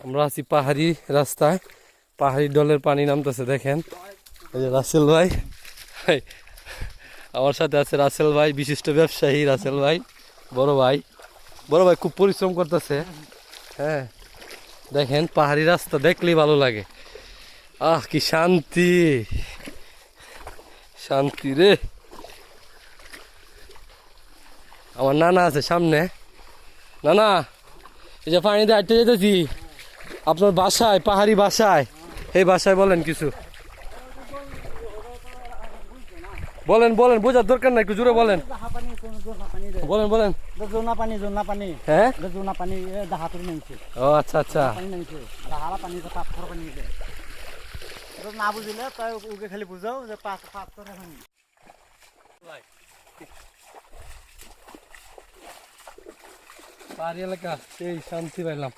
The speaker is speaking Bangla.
আমরা আছি পাহাড়ি রাস্তায়, পাহাড়ি ডলের পানি নামতেছে দেখেন। এই যে রাসেল ভাই, আমার সাথে আছে রাসেল ভাই, বিশিষ্ট ব্যবসায়ী রাসেল ভাই, বড় ভাই। বড় ভাই খুব পরিশ্রম করতেছে। হ্যাঁ দেখেন পাহাড়ি রাস্তা দেখলেই ভালো লাগে। কি শান্তি, শান্তি রে। আমার নানা আছে সামনে। নানা, এই যে পানিতে হাঁটতে যেতেছি আপনার বাসায়, পাহাড়ি বাসায়, এই বাসায় বলেন কিছু, বলেন বলেন, বোঝার দরকার নাই, একটু জোরে বলেন, বলেন বলেন। হ্যাঁ ও আচ্ছা আচ্ছা। না বুঝিলে তাই ওকে খালি বুঝাও যে পাঁচ পাহাড়ি এলাকা সেই শান্তি পাইলাম।